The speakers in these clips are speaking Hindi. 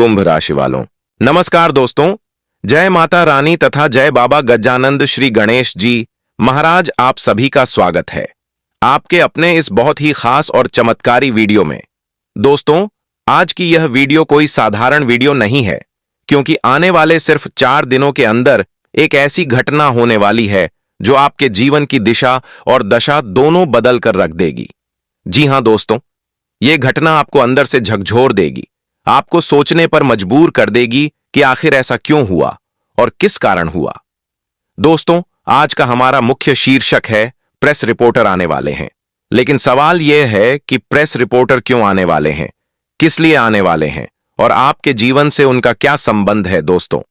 कुंभ राशि वालों, नमस्कार दोस्तों। जय माता रानी तथा जय बाबा गजानंद श्री गणेश जी महाराज, आप सभी का स्वागत है आपके अपने इस बहुत ही खास और चमत्कारी वीडियो में। दोस्तों, आज की यह वीडियो कोई साधारण वीडियो नहीं है, क्योंकि आने वाले सिर्फ 4 दिनों के अंदर एक ऐसी घटना होने वाली है जो आपके जीवन की दिशा और दशा दोनों बदल कर रख देगी। जी हां दोस्तों, यह घटना आपको अंदर से झकझोर देगी, आपको सोचने पर मजबूर कर देगी कि आखिर ऐसा क्यों हुआ और किस कारण हुआ। दोस्तों, आज का हमारा मुख्य शीर्षक है प्रेस रिपोर्टर आने वाले हैं। लेकिन सवाल यह है कि प्रेस रिपोर्टर क्यों आने वाले हैं, किस लिए आने वाले हैं और आपके जीवन से उनका क्या संबंध है। दोस्तों,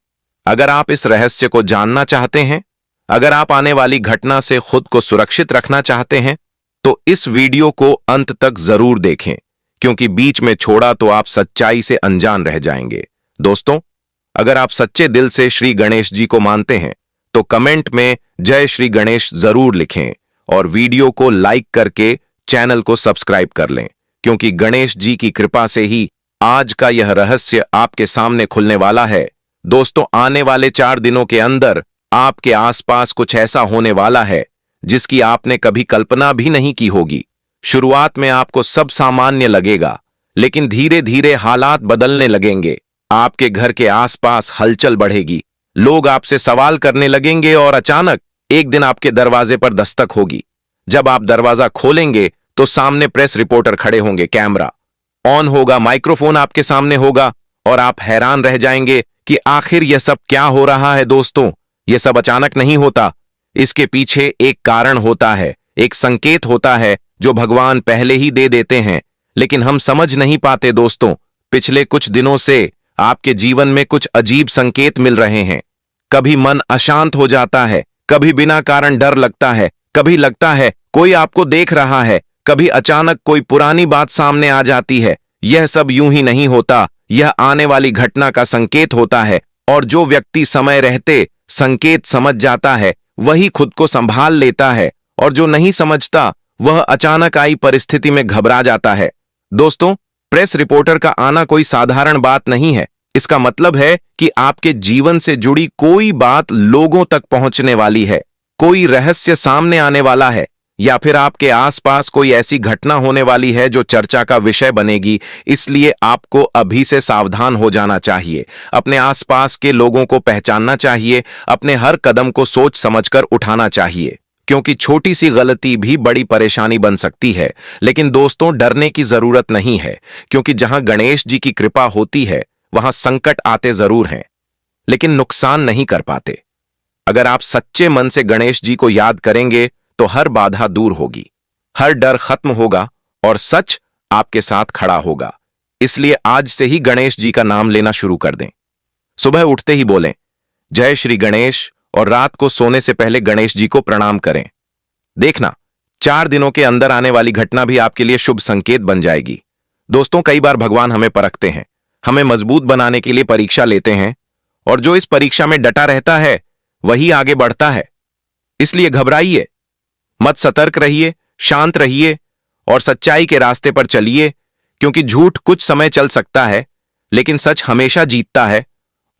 अगर आप इस रहस्य को जानना चाहते हैं, अगर आप आने वाली घटना से खुद को सुरक्षित रखना चाहते हैं, तो इस वीडियो को अंत तक जरूर देखें, क्योंकि बीच में छोड़ा तो आप सच्चाई से अनजान रह जाएंगे। दोस्तों, अगर आप सच्चे दिल से श्री गणेश जी को मानते हैं तो कमेंट में जय श्री गणेश जरूर लिखें और वीडियो को लाइक करके चैनल को सब्सक्राइब कर लें, क्योंकि गणेश जी की कृपा से ही आज का यह रहस्य आपके सामने खुलने वाला है। दोस्तों, आने वाले 4 दिनों के अंदर आपके आसपास कुछ ऐसा होने वाला है जिसकी आपने कभी कल्पना भी नहीं की होगी। शुरुआत में आपको सब सामान्य लगेगा, लेकिन धीरे धीरे हालात बदलने लगेंगे। आपके घर के आसपास हलचल बढ़ेगी, लोग आपसे सवाल करने लगेंगे और अचानक एक दिन आपके दरवाजे पर दस्तक होगी। जब आप दरवाजा खोलेंगे तो सामने प्रेस रिपोर्टर खड़े होंगे, कैमरा ऑन होगा, माइक्रोफोन आपके सामने होगा और आप हैरान रह जाएंगे कि आखिर यह सब क्या हो रहा है। दोस्तों, यह सब अचानक नहीं होता, इसके पीछे एक कारण होता है, एक संकेत होता है जो भगवान पहले ही दे देते हैं, लेकिन हम समझ नहीं पाते। दोस्तों, पिछले कुछ दिनों से आपके जीवन में कुछ अजीब संकेत मिल रहे हैं। कभी मन अशांत हो जाता है, कभी बिना कारण डर लगता है, कभी लगता है कोई आपको देख रहा है, कभी अचानक कोई पुरानी बात सामने आ जाती है। यह सब यूं ही नहीं होता, यह आने वाली घटना का संकेत होता है, और जो व्यक्ति समय रहते संकेत समझ जाता है वही खुद को संभाल लेता है, और जो नहीं समझता वह अचानक आई परिस्थिति में घबरा जाता है। दोस्तों, प्रेस रिपोर्टर का आना कोई साधारण बात नहीं है। इसका मतलब है कि आपके जीवन से जुड़ी कोई बात लोगों तक पहुंचने वाली है, कोई रहस्य सामने आने वाला है, या फिर आपके आसपास कोई ऐसी घटना होने वाली है जो चर्चा का विषय बनेगी। इसलिए आपको अभी से सावधान हो जाना चाहिए, अपने आसपास के लोगों को पहचानना चाहिए, अपने हर कदम को सोच समझकर उठाना चाहिए, क्योंकि छोटी सी गलती भी बड़ी परेशानी बन सकती है। लेकिन दोस्तों, डरने की जरूरत नहीं है, क्योंकि जहां गणेश जी की कृपा होती है वहां संकट आते जरूर हैं, लेकिन नुकसान नहीं कर पाते। अगर आप सच्चे मन से गणेश जी को याद करेंगे तो हर बाधा दूर होगी, हर डर खत्म होगा और सच आपके साथ खड़ा होगा। इसलिए आज से ही गणेश जी का नाम लेना शुरू कर दें। सुबह उठते ही बोलें जय श्री गणेश, और रात को सोने से पहले गणेश जी को प्रणाम करें। देखना, 4 दिनों के अंदर आने वाली घटना भी आपके लिए शुभ संकेत बन जाएगी। दोस्तों, कई बार भगवान हमें परखते हैं, हमें मजबूत बनाने के लिए परीक्षा लेते हैं, और जो इस परीक्षा में डटा रहता है वही आगे बढ़ता है। इसलिए घबराइए मत, सतर्क रहिए, शांत रहिए और सच्चाई के रास्ते पर चलिए, क्योंकि झूठ कुछ समय चल सकता है, लेकिन सच हमेशा जीतता है।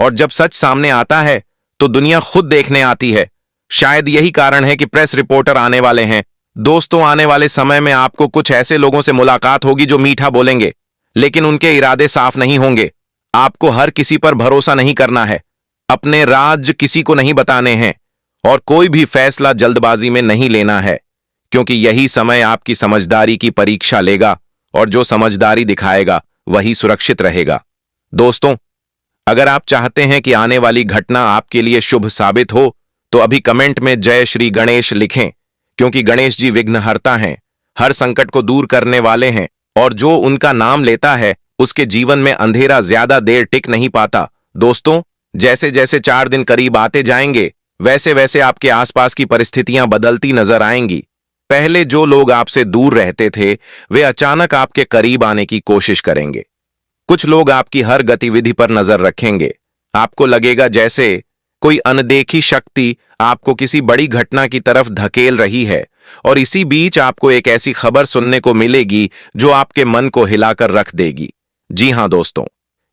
और जब सच सामने आता है तो दुनिया खुद देखने आती है। शायद यही कारण है कि प्रेस रिपोर्टर आने वाले हैं। दोस्तों, आने वाले समय में आपको कुछ ऐसे लोगों से मुलाकात होगी जो मीठा बोलेंगे, लेकिन उनके इरादे साफ नहीं होंगे। आपको हर किसी पर भरोसा नहीं करना है, अपने राज किसी को नहीं बताने हैं, और कोई भी फैसला जल्दबाजी में नहीं लेना है, क्योंकि यही समय आपकी समझदारी की परीक्षा लेगा, और जो समझदारी दिखाएगा वही सुरक्षित रहेगा। दोस्तों, अगर आप चाहते हैं कि आने वाली घटना आपके लिए शुभ साबित हो, तो अभी कमेंट में जय श्री गणेश लिखें, क्योंकि गणेश जी विघ्नहर्ता हैं, हर संकट को दूर करने वाले हैं, और जो उनका नाम लेता है उसके जीवन में अंधेरा ज्यादा देर टिक नहीं पाता। दोस्तों, जैसे जैसे 4 दिन करीब आते जाएंगे, वैसे वैसे आपके आसपास की परिस्थितियां बदलती नजर आएंगी। पहले जो लोग आपसे दूर रहते थे वे अचानक आपके करीब आने की कोशिश करेंगे। कुछ लोग आपकी हर गतिविधि पर नजर रखेंगे। आपको लगेगा जैसे कोई अनदेखी शक्ति आपको किसी बड़ी घटना की तरफ धकेल रही है, और इसी बीच आपको एक ऐसी खबर सुनने को मिलेगी जो आपके मन को हिलाकर रख देगी। जी हां दोस्तों,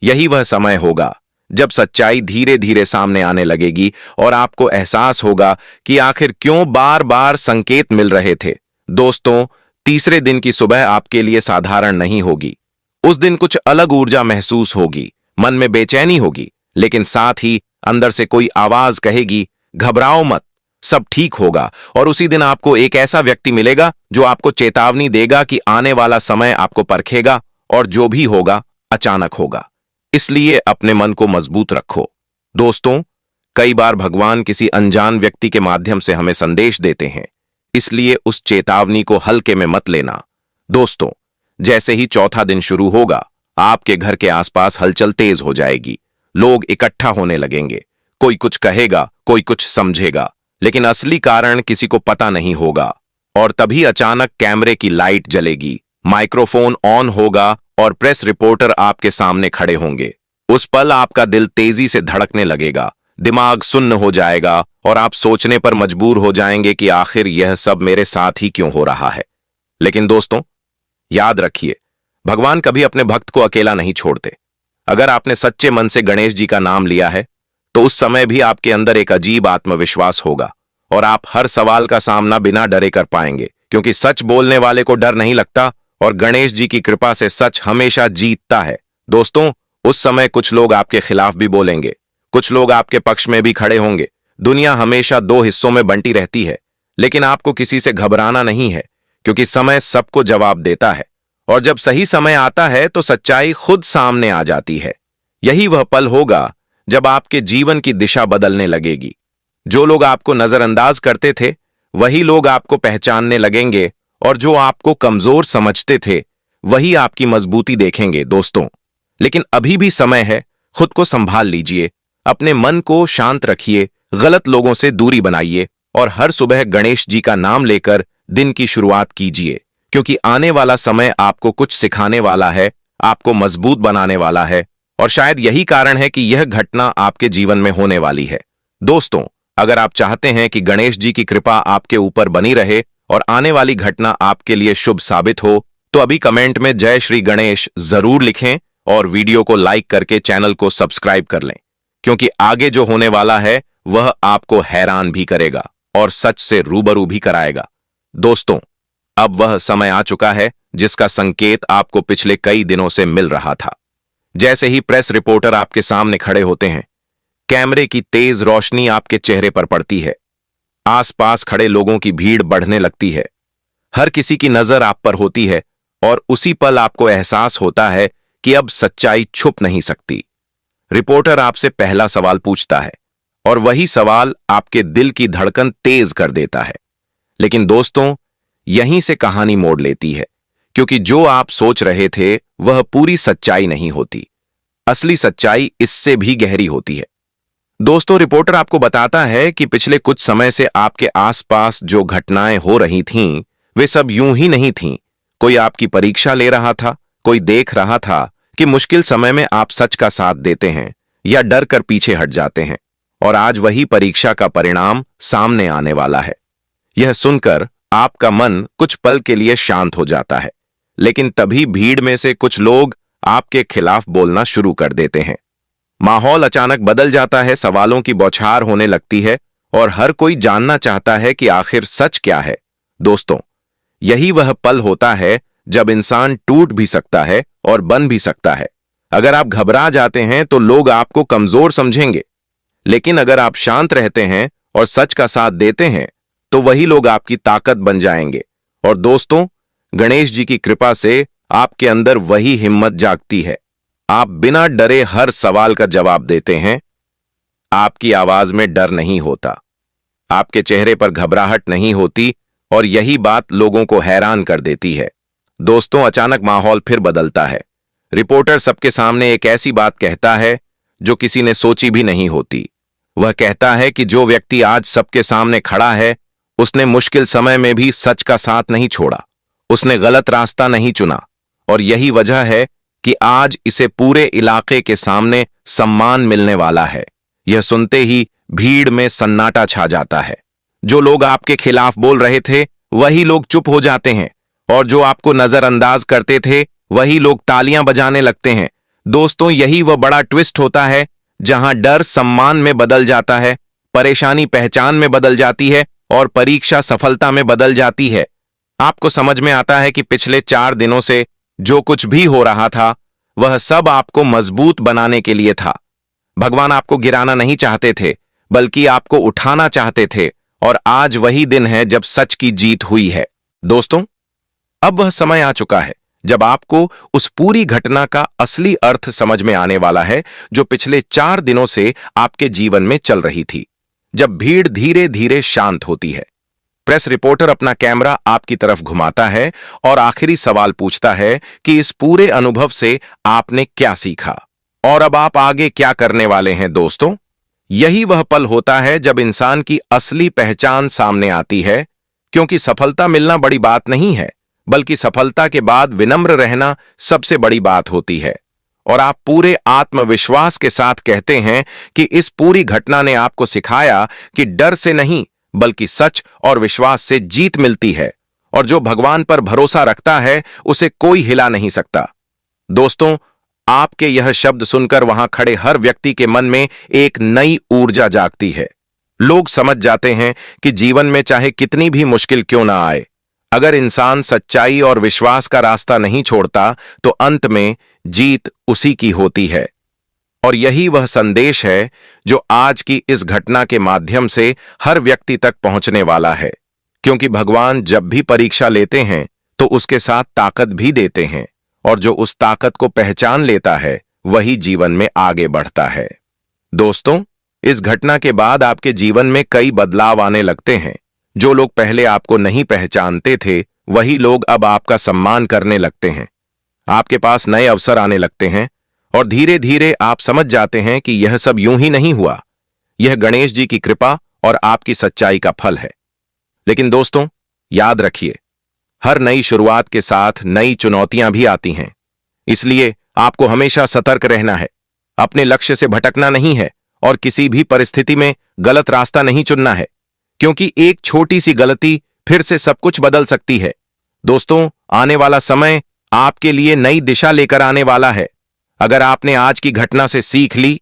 यही वह समय होगा जब सच्चाई धीरे धीरे सामने आने लगेगी और आपको एहसास होगा कि आखिर क्यों बार बार संकेत मिल रहे थे। दोस्तों, तीसरे दिन की सुबह आपके लिए साधारण नहीं होगी। उस दिन कुछ अलग ऊर्जा महसूस होगी, मन में बेचैनी होगी, लेकिन साथ ही अंदर से कोई आवाज कहेगी, घबराओ मत, सब ठीक होगा। और उसी दिन आपको एक ऐसा व्यक्ति मिलेगा जो आपको चेतावनी देगा कि आने वाला समय आपको परखेगा और जो भी होगा अचानक होगा। इसलिए अपने मन को मजबूत रखो। दोस्तों, कई बार भगवान किसी अनजान व्यक्ति के माध्यम से हमें संदेश देते हैं, इसलिए उस चेतावनी को हल्के में मत लेना। दोस्तों, जैसे ही चौथा दिन शुरू होगा, आपके घर के आसपास हलचल तेज हो जाएगी। लोग इकट्ठा होने लगेंगे, कोई कुछ कहेगा, कोई कुछ समझेगा, लेकिन असली कारण किसी को पता नहीं होगा। और तभी अचानक कैमरे की लाइट जलेगी, माइक्रोफोन ऑन होगा और प्रेस रिपोर्टर आपके सामने खड़े होंगे। उस पल आपका दिल तेजी से धड़कने लगेगा, दिमाग सुन्न हो जाएगा और आप सोचने पर मजबूर हो जाएंगे कि आखिर यह सब मेरे साथ ही क्यों हो रहा है। लेकिन दोस्तों, याद रखिए, भगवान कभी अपने भक्त को अकेला नहीं छोड़ते। अगर आपने सच्चे मन से गणेश जी का नाम लिया है तो उस समय भी आपके अंदर एक अजीब आत्मविश्वास होगा और आप हर सवाल का सामना बिना डरे कर पाएंगे, क्योंकि सच बोलने वाले को डर नहीं लगता और गणेश जी की कृपा से सच हमेशा जीतता है। दोस्तों, उस समय कुछ लोग आपके खिलाफ भी बोलेंगे, कुछ लोग आपके पक्ष में भी खड़े होंगे। दुनिया हमेशा दो हिस्सों में बंटी रहती है, लेकिन आपको किसी से घबराना नहीं है, क्योंकि समय सबको जवाब देता है और जब सही समय आता है तो सच्चाई खुद सामने आ जाती है। यही वह पल होगा जब आपके जीवन की दिशा बदलने लगेगी। जो लोग आपको नजरअंदाज करते थे वही लोग आपको पहचानने लगेंगे और जो आपको कमजोर समझते थे वही आपकी मजबूती देखेंगे। दोस्तों, लेकिन अभी भी समय है, खुद को संभाल लीजिए, अपने मन को शांत रखिए, गलत लोगों से दूरी बनाइए और हर सुबह गणेश जी का नाम लेकर दिन की शुरुआत कीजिए, क्योंकि आने वाला समय आपको कुछ सिखाने वाला है, आपको मजबूत बनाने वाला है और शायद यही कारण है कि यह घटना आपके जीवन में होने वाली है। दोस्तों, अगर आप चाहते हैं कि गणेश जी की कृपा आपके ऊपर बनी रहे और आने वाली घटना आपके लिए शुभ साबित हो, तो अभी कमेंट में जय श्री गणेश जरूर लिखें और वीडियो को लाइक करके चैनल को सब्सक्राइब कर लें, क्योंकि आगे जो होने वाला है वह आपको हैरान भी करेगा और सच से रूबरू भी कराएगा। दोस्तों, अब वह समय आ चुका है जिसका संकेत आपको पिछले कई दिनों से मिल रहा था। जैसे ही प्रेस रिपोर्टर आपके सामने खड़े होते हैं, कैमरे की तेज रोशनी आपके चेहरे पर पड़ती है, आसपास खड़े लोगों की भीड़ बढ़ने लगती है, हर किसी की नजर आप पर होती है और उसी पल आपको एहसास होता है कि अब सच्चाई छुप नहीं सकती। रिपोर्टर आपसे पहला सवाल पूछता है और वही सवाल आपके दिल की धड़कन तेज कर देता है। लेकिन दोस्तों, यहीं से कहानी मोड़ लेती है, क्योंकि जो आप सोच रहे थे वह पूरी सच्चाई नहीं होती। असली सच्चाई इससे भी गहरी होती है। दोस्तों, रिपोर्टर आपको बताता है कि पिछले कुछ समय से आपके आसपास जो घटनाएं हो रही थीं, वे सब यूं ही नहीं थीं। कोई आपकी परीक्षा ले रहा था, कोई देख रहा था कि मुश्किल समय में आप सच का साथ देते हैं या डर कर पीछे हट जाते हैं, और आज वही परीक्षा का परिणाम सामने आने वाला है। यह सुनकर आपका मन कुछ पल के लिए शांत हो जाता है, लेकिन तभी भीड़ में से कुछ लोग आपके खिलाफ बोलना शुरू कर देते हैं। माहौल अचानक बदल जाता है, सवालों की बौछार होने लगती है और हर कोई जानना चाहता है कि आखिर सच क्या है। दोस्तों, यही वह पल होता है जब इंसान टूट भी सकता है और बन भी सकता है। अगर आप घबरा जाते हैं तो लोग आपको कमजोर समझेंगे, लेकिन अगर आप शांत रहते हैं और सच का साथ देते हैं तो वही लोग आपकी ताकत बन जाएंगे। और दोस्तों, गणेश जी की कृपा से आपके अंदर वही हिम्मत जागती है। आप बिना डरे हर सवाल का जवाब देते हैं। आपकी आवाज में डर नहीं होता, आपके चेहरे पर घबराहट नहीं होती और यही बात लोगों को हैरान कर देती है। दोस्तों, अचानक माहौल फिर बदलता है। रिपोर्टर सबके सामने एक ऐसी बात कहता है जो किसी ने सोची भी नहीं होती। वह कहता है कि जो व्यक्ति आज सबके सामने खड़ा है, उसने मुश्किल समय में भी सच का साथ नहीं छोड़ा, उसने गलत रास्ता नहीं चुना और यही वजह है कि आज इसे पूरे इलाके के सामने सम्मान मिलने वाला है। यह सुनते ही भीड़ में सन्नाटा छा जाता है। जो लोग आपके खिलाफ बोल रहे थे वही लोग चुप हो जाते हैं और जो आपको नजरअंदाज करते थे वही लोग तालियां बजाने लगते हैं। दोस्तों, यही वह बड़ा ट्विस्ट होता है जहां डर सम्मान में बदल जाता है, परेशानी पहचान में बदल जाती है और परीक्षा सफलता में बदल जाती है। आपको समझ में आता है कि पिछले 4 दिनों से जो कुछ भी हो रहा था वह सब आपको मजबूत बनाने के लिए था। भगवान आपको गिराना नहीं चाहते थे, बल्कि आपको उठाना चाहते थे, और आज वही दिन है जब सच की जीत हुई है। दोस्तों, अब वह समय आ चुका है जब आपको उस पूरी घटना का असली अर्थ समझ में आने वाला है जो पिछले 4 दिनों से आपके जीवन में चल रही थी। जब भीड़ धीरे धीरे शांत होती है, प्रेस रिपोर्टर अपना कैमरा आपकी तरफ घुमाता है और आखिरी सवाल पूछता है कि इस पूरे अनुभव से आपने क्या सीखा और अब आप आगे क्या करने वाले हैं। दोस्तों, यही वह पल होता है जब इंसान की असली पहचान सामने आती है, क्योंकि सफलता मिलना बड़ी बात नहीं है, बल्कि सफलता के बाद विनम्र रहना सबसे बड़ी बात होती है। और आप पूरे आत्मविश्वास के साथ कहते हैं कि इस पूरी घटना ने आपको सिखाया कि डर से नहीं, बल्कि सच और विश्वास से जीत मिलती है, और जो भगवान पर भरोसा रखता है उसे कोई हिला नहीं सकता। दोस्तों, आपके यह शब्द सुनकर वहां खड़े हर व्यक्ति के मन में एक नई ऊर्जा जागती है। लोग समझ जाते हैं कि जीवन में चाहे कितनी भी मुश्किल क्यों ना आए, अगर इंसान सच्चाई और विश्वास का रास्ता नहीं छोड़ता तो अंत में जीत उसी की होती है। और यही वह संदेश है जो आज की इस घटना के माध्यम से हर व्यक्ति तक पहुंचने वाला है, क्योंकि भगवान जब भी परीक्षा लेते हैं तो उसके साथ ताकत भी देते हैं, और जो उस ताकत को पहचान लेता है वही जीवन में आगे बढ़ता है। दोस्तों, इस घटना के बाद आपके जीवन में कई बदलाव आने लगते हैं। जो लोग पहले आपको नहीं पहचानते थे वही लोग अब आपका सम्मान करने लगते हैं। आपके पास नए अवसर आने लगते हैं और धीरे धीरे आप समझ जाते हैं कि यह सब यूं ही नहीं हुआ, यह गणेश जी की कृपा और आपकी सच्चाई का फल है। लेकिन दोस्तों, याद रखिए, हर नई शुरुआत के साथ नई चुनौतियां भी आती हैं। इसलिए आपको हमेशा सतर्क रहना है, अपने लक्ष्य से भटकना नहीं है और किसी भी परिस्थिति में गलत रास्ता नहीं चुनना है, क्योंकि एक छोटी सी गलती फिर से सब कुछ बदल सकती है। दोस्तों, आने वाला समय आपके लिए नई दिशा लेकर आने वाला है। अगर आपने आज की घटना से सीख ली,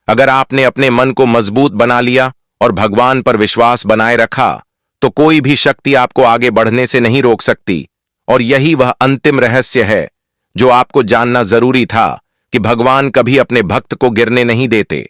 अगर आपने अपने मन को मजबूत बना लिया और भगवान पर विश्वास बनाए रखा, तो कोई भी शक्ति आपको आगे बढ़ने से नहीं रोक सकती। और यही वह अंतिम रहस्य है जो आपको जानना जरूरी था, कि भगवान कभी अपने भक्त को गिरने नहीं देते।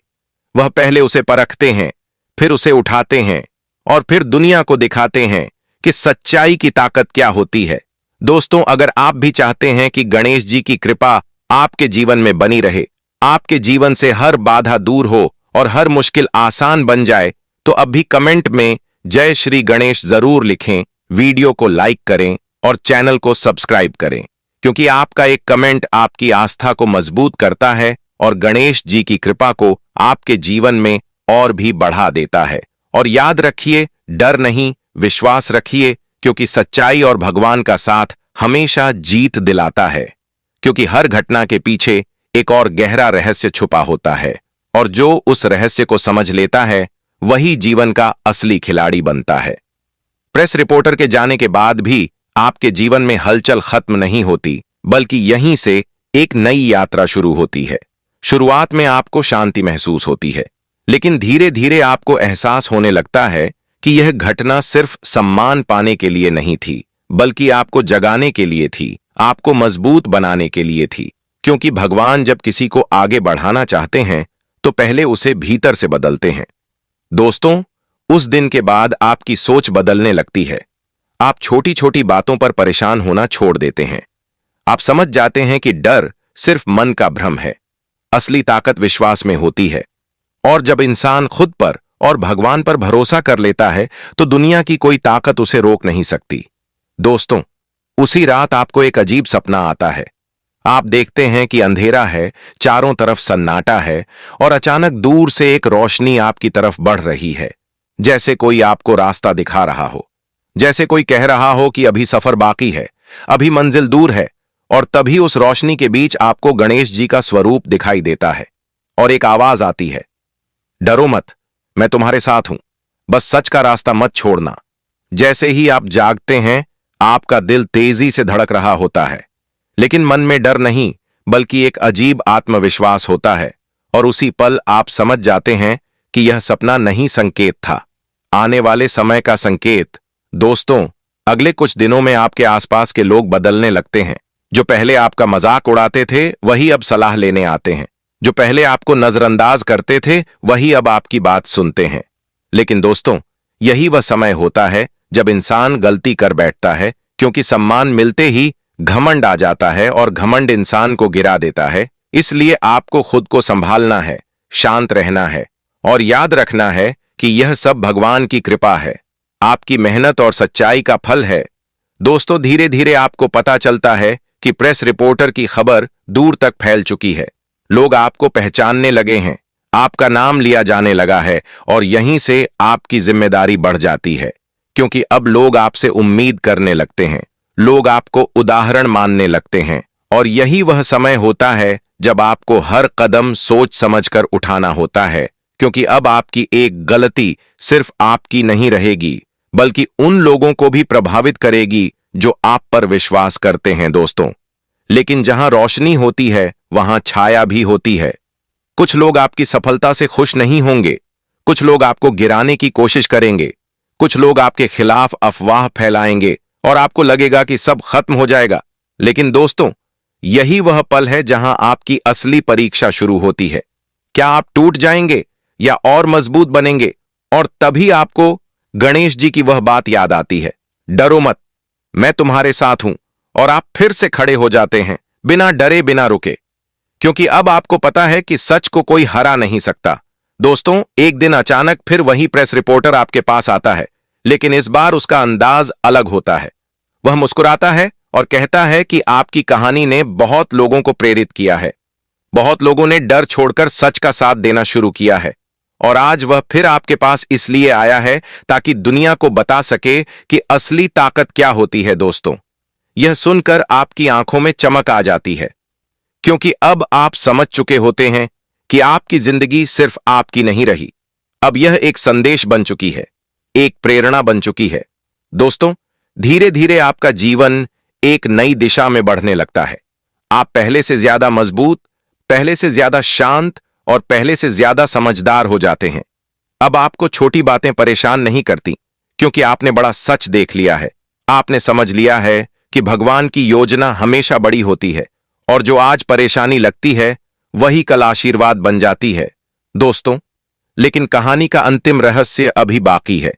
वह पहले उसे परखते हैं, फिर उसे उठाते हैं और फिर दुनिया को दिखाते हैं कि सच्चाई की ताकत क्या होती है। दोस्तों, अगर आप भी चाहते हैं कि गणेश जी की कृपा आपके जीवन में बनी रहे, आपके जीवन से हर बाधा दूर हो और हर मुश्किल आसान बन जाए, तो अभी कमेंट में जय श्री गणेश जरूर लिखें, वीडियो को लाइक करें और चैनल को सब्सक्राइब करें, क्योंकि आपका एक कमेंट आपकी आस्था को मजबूत करता है और गणेश जी की कृपा को आपके जीवन में और भी बढ़ा देता है। और याद रखिए, डर नहीं, विश्वास रखिए, क्योंकि सच्चाई और भगवान का साथ हमेशा जीत दिलाता है। क्योंकि हर घटना के पीछे एक और गहरा रहस्य छुपा होता है, और जो उस रहस्य को समझ लेता है वही जीवन का असली खिलाड़ी बनता है। प्रेस रिपोर्टर के जाने के बाद भी आपके जीवन में हलचल खत्म नहीं होती, बल्कि यहीं से एक नई यात्रा शुरू होती है। शुरुआत में आपको शांति महसूस होती है, लेकिन धीरे धीरे आपको एहसास होने लगता है कि यह घटना सिर्फ सम्मान पाने के लिए नहीं थी, बल्कि आपको जगाने के लिए थी, आपको मजबूत बनाने के लिए थी। क्योंकि भगवान जब किसी को आगे बढ़ाना चाहते हैं तो पहले उसे भीतर से बदलते हैं। दोस्तों, उस दिन के बाद आपकी सोच बदलने लगती है। आप छोटी छोटी बातों पर परेशान होना छोड़ देते हैं। आप समझ जाते हैं कि डर सिर्फ मन का भ्रम है, असली ताकत विश्वास में होती है। और जब इंसान खुद पर और भगवान पर भरोसा कर लेता है तो दुनिया की कोई ताकत उसे रोक नहीं सकती। दोस्तों, उसी रात आपको एक अजीब सपना आता है। आप देखते हैं कि अंधेरा है, चारों तरफ सन्नाटा है, और अचानक दूर से एक रोशनी आपकी तरफ बढ़ रही है, जैसे कोई आपको रास्ता दिखा रहा हो, जैसे कोई कह रहा हो कि अभी सफर बाकी है, अभी मंजिल दूर है। और तभी उस रोशनी के बीच आपको गणेश जी का स्वरूप दिखाई देता है और एक आवाज आती है, डरो मत, मैं तुम्हारे साथ हूं, बस सच का रास्ता मत छोड़ना। जैसे ही आप जागते हैं, आपका दिल तेजी से धड़क रहा होता है, लेकिन मन में डर नहीं, बल्कि एक अजीब आत्मविश्वास होता है, और उसी पल आप समझ जाते हैं कि यह सपना नहीं, संकेत था, आने वाले समय का संकेत। दोस्तों, अगले कुछ दिनों में आपके आसपास के लोग बदलने लगते हैं। जो पहले आपका मजाक उड़ाते थे वही अब सलाह लेने आते हैं। जो पहले आपको नजरअंदाज करते थे वही अब आपकी बात सुनते हैं। लेकिन दोस्तों, यही वह समय होता है जब इंसान गलती कर बैठता है, क्योंकि सम्मान मिलते ही घमंड आ जाता है और घमंड इंसान को गिरा देता है। इसलिए आपको खुद को संभालना है, शांत रहना है और याद रखना है कि यह सब भगवान की कृपा है, आपकी मेहनत और सच्चाई का फल है। दोस्तों, धीरे धीरे आपको पता चलता है कि प्रेस रिपोर्टर की खबर दूर तक फैल चुकी है। लोग आपको पहचानने लगे हैं, आपका नाम लिया जाने लगा है, और यहीं से आपकी जिम्मेदारी बढ़ जाती है, क्योंकि अब लोग आपसे उम्मीद करने लगते हैं, लोग आपको उदाहरण मानने लगते हैं। और यही वह समय होता है जब आपको हर कदम सोच समझकर उठाना होता है, क्योंकि अब आपकी एक गलती सिर्फ आपकी नहीं रहेगी, बल्कि उन लोगों को भी प्रभावित करेगी जो आप पर विश्वास करते हैं। दोस्तों, लेकिन जहां रोशनी होती है वहां छाया भी होती है। कुछ लोग आपकी सफलता से खुश नहीं होंगे, कुछ लोग आपको गिराने की कोशिश करेंगे, कुछ लोग आपके खिलाफ अफवाह फैलाएंगे और आपको लगेगा कि सब खत्म हो जाएगा। लेकिन दोस्तों, यही वह पल है जहां आपकी असली परीक्षा शुरू होती है। क्या आप टूट जाएंगे या और मजबूत बनेंगे? और तभी आपको गणेश जी की वह बात याद आती है, डरो मत, मैं तुम्हारे साथ हूं। और आप फिर से खड़े हो जाते हैं, बिना डरे, बिना रुके, क्योंकि अब आपको पता है कि सच को कोई हरा नहीं सकता। दोस्तों, एक दिन अचानक फिर वही प्रेस रिपोर्टर आपके पास आता है, लेकिन इस बार उसका अंदाज अलग होता है। वह मुस्कुराता है और कहता है कि आपकी कहानी ने बहुत लोगों को प्रेरित किया है, बहुत लोगों ने डर छोड़कर सच का साथ देना शुरू किया है, और आज वह फिर आपके पास इसलिए आया है ताकि दुनिया को बता सके कि असली ताकत क्या होती है। दोस्तों, यह सुनकर आपकी आंखों में चमक आ जाती है, क्योंकि अब आप समझ चुके होते हैं कि आपकी जिंदगी सिर्फ आपकी नहीं रही, अब यह एक संदेश बन चुकी है, एक प्रेरणा बन चुकी है। दोस्तों, धीरे धीरे आपका जीवन एक नई दिशा में बढ़ने लगता है। आप पहले से ज्यादा मजबूत, पहले से ज्यादा शांत और पहले से ज्यादा समझदार हो जाते हैं। अब आपको छोटी बातें परेशान नहीं करती, क्योंकि आपने बड़ा सच देख लिया है। आपने समझ लिया है कि भगवान की योजना हमेशा बड़ी होती है, और जो आज परेशानी लगती है वही कल आशीर्वाद बन जाती है। दोस्तों, लेकिन कहानी का अंतिम रहस्य अभी बाकी है।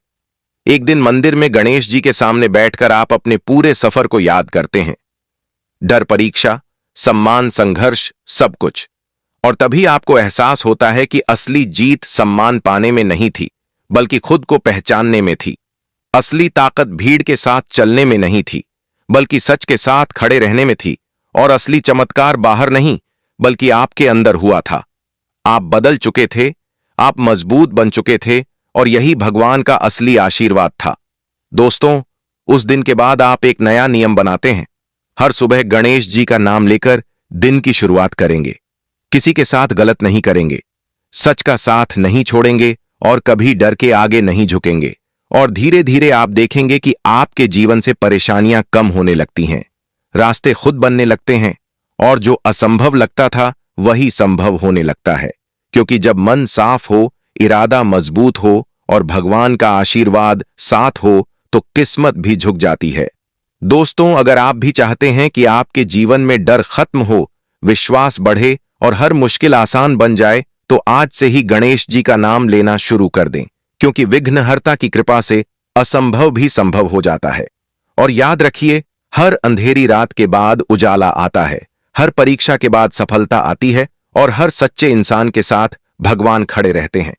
एक दिन मंदिर में गणेश जी के सामने बैठकर आप अपने पूरे सफर को याद करते हैं, डर, परीक्षा, सम्मान, संघर्ष, सब कुछ। और तभी आपको एहसास होता है कि असली जीत सम्मान पाने में नहीं थी, बल्कि खुद को पहचानने में थी। असली ताकत भीड़ के साथ चलने में नहीं थी, बल्कि सच के साथ खड़े रहने में थी। और असली चमत्कार बाहर नहीं, बल्कि आपके अंदर हुआ था। आप बदल चुके थे, आप मजबूत बन चुके थे, और यही भगवान का असली आशीर्वाद था। दोस्तों, उस दिन के बाद आप एक नया नियम बनाते हैं, हर सुबह गणेश जी का नाम लेकर दिन की शुरुआत करेंगे। किसी के साथ गलत नहीं करेंगे, सच का साथ नहीं छोड़ेंगे, और कभी डर के आगे नहीं झुकेंगे। और धीरे धीरे आप देखेंगे कि आपके जीवन से परेशानियां कम होने लगती हैं, रास्ते खुद बनने लगते हैं, और जो असंभव लगता था वही संभव होने लगता है। क्योंकि जब मन साफ हो, इरादा मजबूत हो और भगवान का आशीर्वाद साथ हो, तो किस्मत भी झुक जाती है। दोस्तों, अगर आप भी चाहते हैं कि आपके जीवन में डर खत्म हो, विश्वास बढ़े और हर मुश्किल आसान बन जाए, तो आज से ही गणेश जी का नाम लेना शुरू कर दें, क्योंकि विघ्नहर्ता की कृपा से असंभव भी संभव हो जाता है। और याद रखिए, हर अंधेरी रात के बाद उजाला आता है, हर परीक्षा के बाद सफलता आती है, और हर सच्चे इंसान के साथ भगवान खड़े रहते हैं।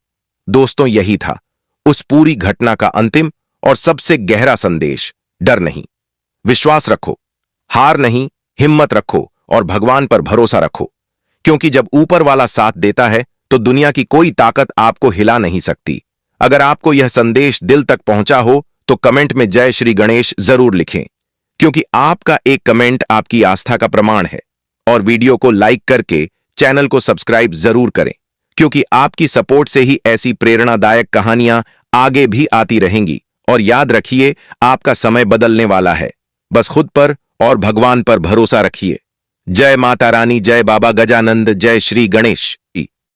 दोस्तों, यही था उस पूरी घटना का अंतिम और सबसे गहरा संदेश। डर नहीं, विश्वास रखो, हार नहीं, हिम्मत रखो और भगवान पर भरोसा रखो, क्योंकि जब ऊपर वाला साथ देता है तो दुनिया की कोई ताकत आपको हिला नहीं सकती। अगर आपको यह संदेश दिल तक पहुंचा हो तो कमेंट में जय श्री गणेश जरूर लिखें, क्योंकि आपका एक कमेंट आपकी आस्था का प्रमाण है। और वीडियो को लाइक करके चैनल को सब्सक्राइब जरूर करें, क्योंकि आपकी सपोर्ट से ही ऐसी प्रेरणादायक कहानियां आगे भी आती रहेंगी। और याद रखिए, आपका समय बदलने वाला है, बस खुद पर और भगवान पर भरोसा रखिए। जय माता रानी, जय बाबा गजानंद, जय श्री गणेश जी।